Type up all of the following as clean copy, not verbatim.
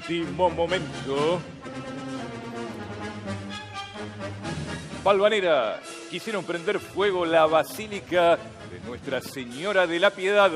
último momento. Valvanera quisieron prender fuego la Basílica de Nuestra Señora de la Piedad.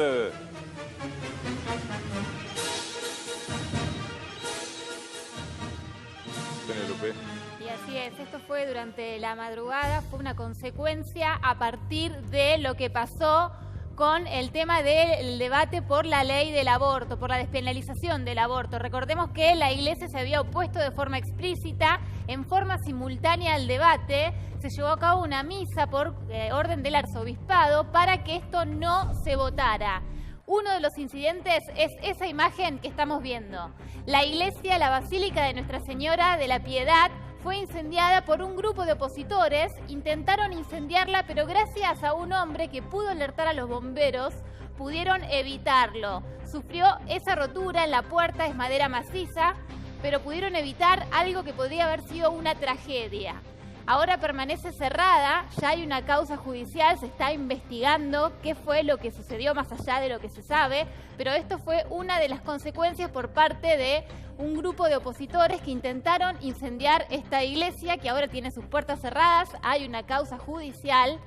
Penélope. Y así es, esto fue durante la madrugada, fue una consecuencia a partir de lo que pasó con el tema del debate por la ley del aborto, por la despenalización del aborto. Recordemos que la Iglesia se había opuesto de forma explícita, en forma simultánea al debate. Se llevó a cabo una misa por orden del arzobispado para que esto no se votara. Uno de los incidentes es esa imagen que estamos viendo. La iglesia, la Basílica de Nuestra Señora de la Piedad, fue incendiada por un grupo de opositores. Intentaron incendiarla, pero gracias a un hombre que pudo alertar a los bomberos, pudieron evitarlo. Sufrió esa rotura en la puerta, es madera maciza, pero pudieron evitar algo que podría haber sido una tragedia. Ahora permanece cerrada, ya hay una causa judicial, se está investigando qué fue lo que sucedió más allá de lo que se sabe, pero esto fue una de las consecuencias por parte de un grupo de opositores que intentaron incendiar esta iglesia, que ahora tiene sus puertas cerradas, hay una causa judicial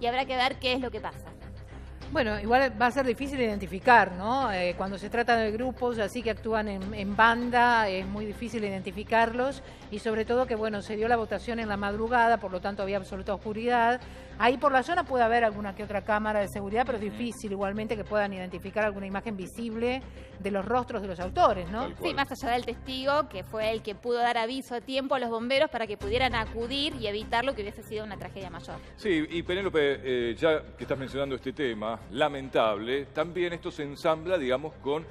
y habrá que ver qué es lo que pasa. Bueno, igual va a ser difícil identificar, ¿no? Cuando se trata de grupos así que actúan en banda, es muy difícil identificarlos y sobre todo que, bueno, se dio la votación en la madrugada, por lo tanto había absoluta oscuridad. Ahí por la zona puede haber alguna que otra cámara de seguridad, pero es difícil igualmente que puedan identificar alguna imagen visible de los rostros de los autores, ¿no? Sí, más allá del testigo, que fue el que pudo dar aviso a tiempo a los bomberos para que pudieran acudir y evitar lo que hubiese sido una tragedia mayor. Sí, y Penélope, ya que estás mencionando este tema lamentable, también esto se ensambla, digamos, con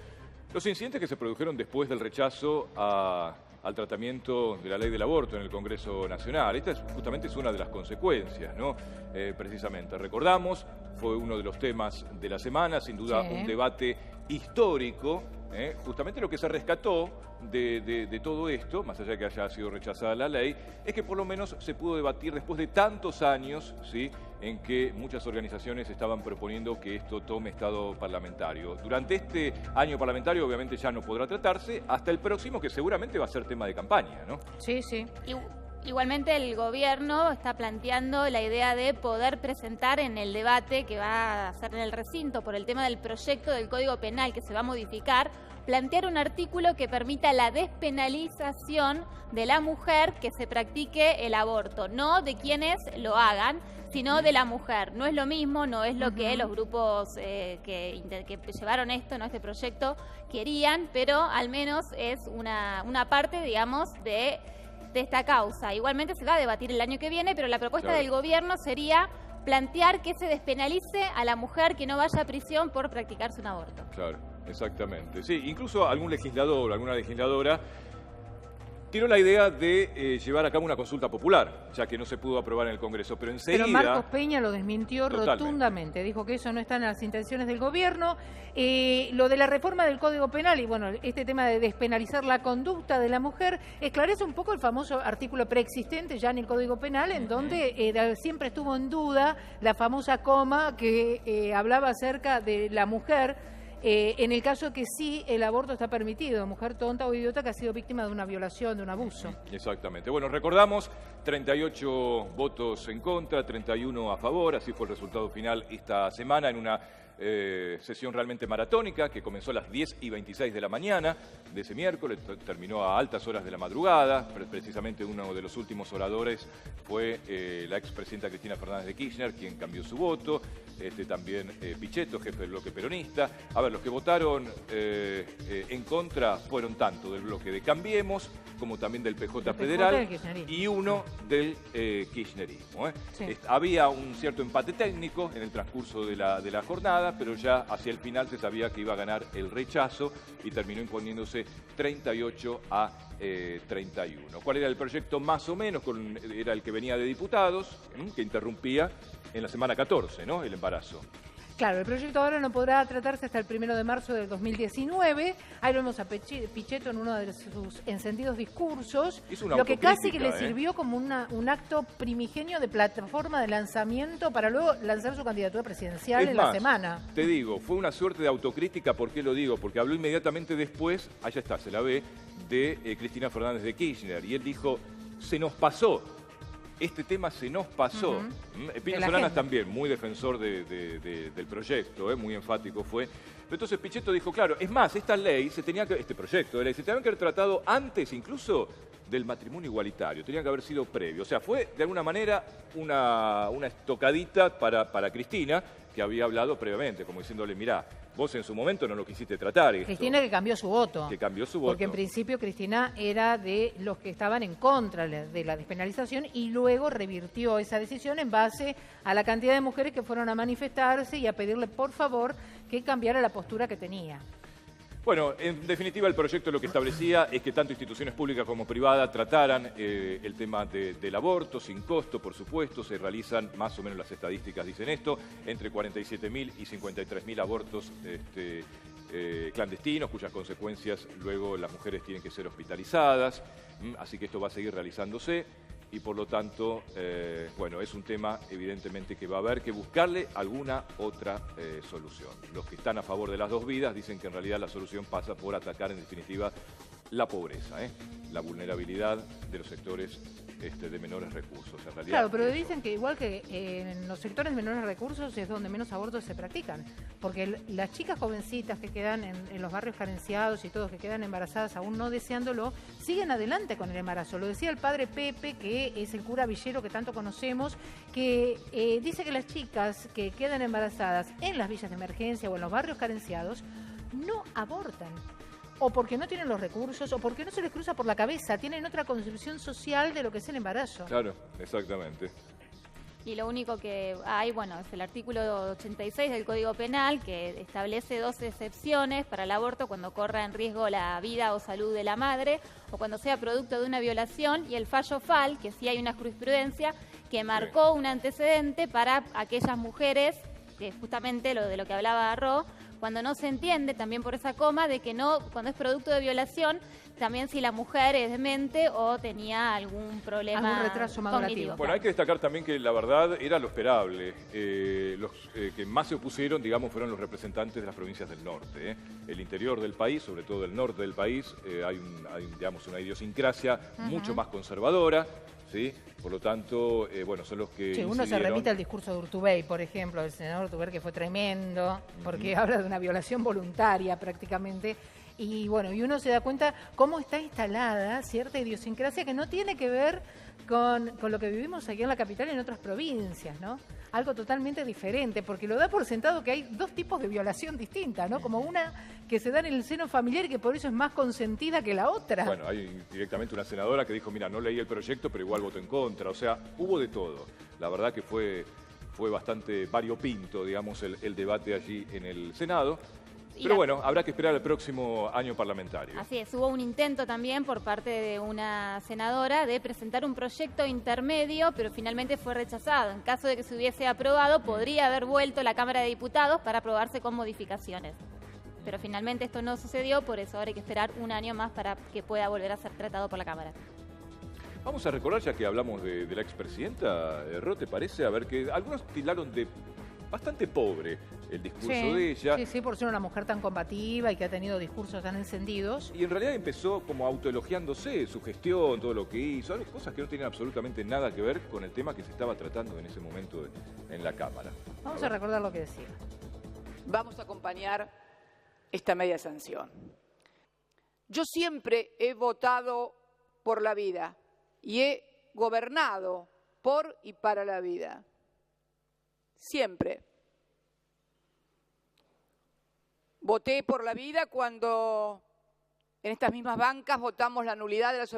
los incidentes que se produjeron después del rechazo al tratamiento de la ley del aborto en el Congreso Nacional. Esta justamente es una de las consecuencias, ¿no? Precisamente, recordamos, fue uno de los temas de la semana, sin duda un debate histórico. Justamente lo que se rescató de todo esto, más allá de que haya sido rechazada la ley, es que por lo menos se pudo debatir después de tantos años, ¿sí?, en que muchas organizaciones estaban proponiendo que esto tome estado parlamentario. Durante este año parlamentario obviamente ya no podrá tratarse, hasta el próximo, que seguramente va a ser tema de campaña, ¿no? Sí, sí. Igualmente el gobierno está planteando la idea de poder presentar en el debate que va a hacer en el recinto por el tema del proyecto del Código Penal que se va a modificar, plantear un artículo que permita la despenalización de la mujer que se practique el aborto, no de quienes lo hagan, sino de la mujer. No es lo mismo, no es lo que los grupos que llevaron esto, ¿no?, este proyecto, querían, pero al menos es una parte, digamos, de esta causa. Igualmente se va a debatir el año que viene, pero la propuesta del gobierno sería plantear que se despenalice a la mujer que no vaya a prisión por practicarse un aborto. Claro, exactamente. Sí, incluso algún legislador, alguna legisladora tiró la idea de llevar a cabo una consulta popular, ya que no se pudo aprobar en el Congreso, pero enseguida... Pero Marcos Peña lo desmintió rotundamente, dijo que eso no está en las intenciones del gobierno. Lo de la reforma del Código Penal y, bueno, este tema de despenalizar la conducta de la mujer, esclarece un poco el famoso artículo preexistente ya en el Código Penal, en donde siempre estuvo en duda la famosa coma que hablaba acerca de la mujer, en el caso que sí el aborto está permitido, mujer tonta o idiota que ha sido víctima de una violación, de un abuso. Exactamente. Bueno, recordamos, 38 votos en contra, 31 a favor, así fue el resultado final esta semana en una sesión realmente maratónica que comenzó a las 10:26 de la mañana de ese miércoles, terminó a altas horas de la madrugada. Precisamente uno de los últimos oradores fue la expresidenta Cristina Fernández de Kirchner, quien cambió su voto, también Pichetto, jefe del bloque peronista. A ver, los que votaron en contra fueron tanto del bloque de Cambiemos como también del PJ Federal y uno del kirchnerismo. Sí. Había un cierto empate técnico en el transcurso de la jornada, pero ya hacia el final se sabía que iba a ganar el rechazo y terminó imponiéndose 38 a 31. ¿Cuál era el proyecto más o menos? Era el que venía de diputados, que interrumpía en la semana 14, ¿no?, el embarazo. Claro, el proyecto ahora no podrá tratarse hasta el 1 de marzo del 2019. Ahí lo vemos a Pichetto en uno de sus encendidos discursos, lo que casi que le sirvió como un acto primigenio de plataforma de lanzamiento para luego lanzar su candidatura presidencial en la semana. Te digo, fue una suerte de autocrítica. ¿Por qué lo digo? Porque habló inmediatamente después, allá está, se la ve, de Cristina Fernández de Kirchner. Y él dijo, se nos pasó. Este tema se nos pasó. Pino Solanas también, muy defensor del proyecto, muy enfático fue. Pero entonces Pichetto dijo, claro, es más, esta ley, este proyecto de ley, se tenía que haber tratado antes incluso del matrimonio igualitario, tenía que haber sido previo. O sea, fue de alguna manera una estocadita para Cristina, que había hablado previamente, como diciéndole, mirá, vos en su momento no lo quisiste tratar. Cristina que cambió su voto. Que cambió su voto. Porque en principio Cristina era de los que estaban en contra de la despenalización y luego revirtió esa decisión en base a la cantidad de mujeres que fueron a manifestarse y a pedirle por favor que cambiara la postura que tenía. Bueno, en definitiva el proyecto lo que establecía es que tanto instituciones públicas como privadas trataran el tema del aborto sin costo, por supuesto. Se realizan, más o menos las estadísticas dicen esto, entre 47.000 y 53.000 abortos clandestinos, cuyas consecuencias luego las mujeres tienen que ser hospitalizadas. Así que esto va a seguir realizándose. Y por lo tanto, bueno, es un tema evidentemente que va a haber que buscarle alguna otra solución. Los que están a favor de las dos vidas dicen que en realidad la solución pasa por atacar en definitiva la pobreza, la vulnerabilidad de los sectores de menores recursos. En realidad, claro, pero dicen que igual que en los sectores de menores recursos es donde menos abortos se practican, porque las chicas jovencitas que quedan en los barrios carenciados y todos que quedan embarazadas aún no deseándolo, siguen adelante con el embarazo. Lo decía el padre Pepe, que es el cura villero que tanto conocemos, que dice que las chicas que quedan embarazadas en las villas de emergencia o en los barrios carenciados no abortan. O porque no tienen los recursos, o porque no se les cruza por la cabeza, tienen otra concepción social de lo que es el embarazo. Claro, exactamente. Y lo único que hay, bueno, es el artículo 86 del Código Penal, que establece 2 excepciones para el aborto cuando corra en riesgo la vida o salud de la madre, o cuando sea producto de una violación, y el fallo FAL, que sí hay una jurisprudencia que marcó un antecedente para aquellas mujeres, que justamente lo de lo que hablaba Ro, cuando no se entiende, también por esa coma, de que no, cuando es producto de violación, también si la mujer es demente o tenía algún problema, algún retraso madurativo. Bueno, hay que destacar también que la verdad era lo esperable. Los que más se opusieron, digamos, fueron los representantes de las provincias del norte. El interior del país, sobre todo el norte del país, hay digamos, una idiosincrasia mucho más conservadora. ¿Sí? Por lo tanto, bueno, son los que uno se remite al discurso de Urtubey, por ejemplo, del senador Urtubey, que fue tremendo, porque habla de una violación voluntaria prácticamente. Y bueno, y uno se da cuenta cómo está instalada cierta idiosincrasia que no tiene que ver con lo que vivimos aquí en la capital y en otras provincias, ¿no? Algo totalmente diferente, porque lo da por sentado que hay 2 tipos de violación distintas, ¿no? Como una que se da en el seno familiar y que por eso es más consentida que la otra. Bueno, hay directamente una senadora que dijo, mira, no leí el proyecto, pero igual voto en contra. O sea, hubo de todo. La verdad que fue bastante variopinto, digamos, el debate allí en el Senado. Pero bueno, habrá que esperar el próximo año parlamentario. Así es, hubo un intento también por parte de una senadora de presentar un proyecto intermedio, pero finalmente fue rechazado. En caso de que se hubiese aprobado, podría haber vuelto a la Cámara de Diputados para aprobarse con modificaciones. Pero finalmente esto no sucedió, por eso ahora hay que esperar un año más para que pueda volver a ser tratado por la Cámara. Vamos a recordar, ya que hablamos de la expresidenta, Ro, ¿te parece? A ver, que algunos tildaron de bastante pobre el discurso de ella. Sí, por ser una mujer tan combativa y que ha tenido discursos tan encendidos. Y en realidad empezó como autoelogiándose, su gestión, todo lo que hizo, cosas que no tenían absolutamente nada que ver con el tema que se estaba tratando en ese momento en la Cámara. Vamos a recordar lo que decía. Vamos a acompañar esta media sanción. Yo siempre he votado por la vida y he gobernado por y para la vida. Siempre. Voté por la vida cuando en estas mismas bancas votamos la nulidad de las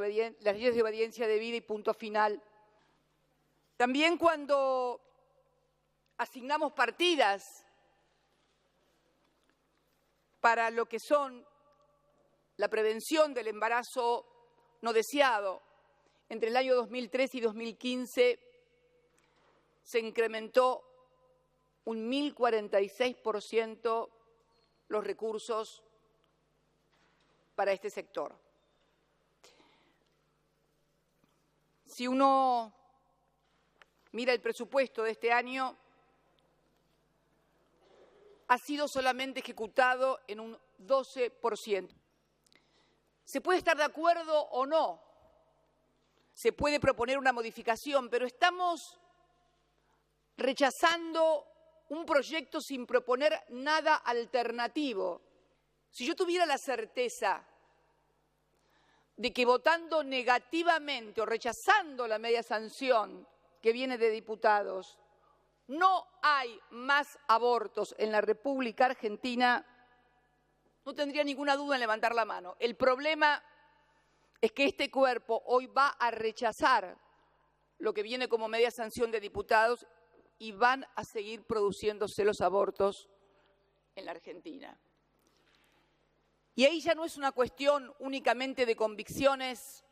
leyes de obediencia de vida y punto final. También cuando asignamos partidas para lo que son la prevención del embarazo no deseado. Entre el año 2003 y 2015 se incrementó un 1046% los recursos para este sector. Si uno mira el presupuesto de este año, ha sido solamente ejecutado en un 12%. Se puede estar de acuerdo o no, se puede proponer una modificación, pero estamos rechazando un proyecto sin proponer nada alternativo. Si yo tuviera la certeza de que votando negativamente o rechazando la media sanción que viene de diputados, no hay más abortos en la República Argentina, no tendría ninguna duda en levantar la mano. El problema es que este cuerpo hoy va a rechazar lo que viene como media sanción de diputados y van a seguir produciéndose los abortos en la Argentina. Y ahí ya no es una cuestión únicamente de convicciones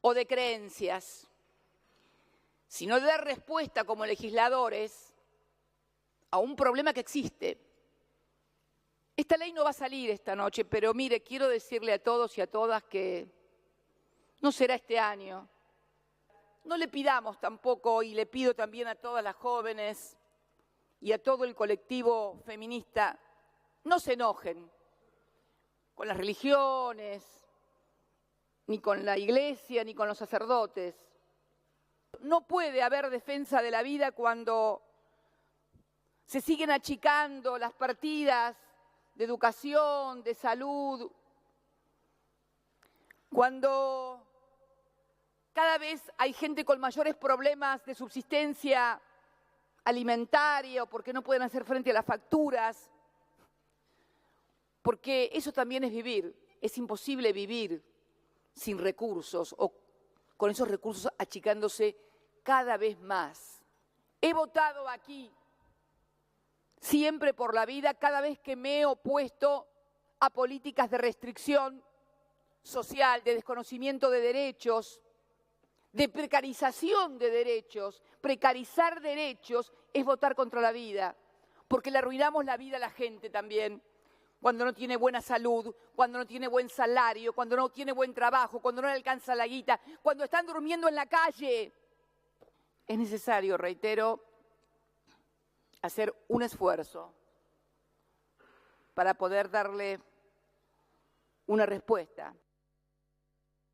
o de creencias, sino de dar respuesta como legisladores a un problema que existe. Esta ley no va a salir esta noche, pero mire, quiero decirle a todos y a todas que no será este año. No le pidamos tampoco, y le pido también a todas las jóvenes y a todo el colectivo feminista, no se enojen con las religiones, ni con la iglesia, ni con los sacerdotes. No puede haber defensa de la vida cuando se siguen achicando las partidas de educación, de salud, cuando cada vez hay gente con mayores problemas de subsistencia alimentaria o porque no pueden hacer frente a las facturas, porque eso también es vivir. Es imposible vivir sin recursos o con esos recursos achicándose cada vez más. He votado aquí siempre por la vida cada vez que me he opuesto a políticas de restricción social, de desconocimiento de derechos, de precarización de derechos. Precarizar derechos es votar contra la vida, porque le arruinamos la vida a la gente también, cuando no tiene buena salud, cuando no tiene buen salario, cuando no tiene buen trabajo, cuando no le alcanza la guita, cuando están durmiendo en la calle. Es necesario, reitero, hacer un esfuerzo para poder darle una respuesta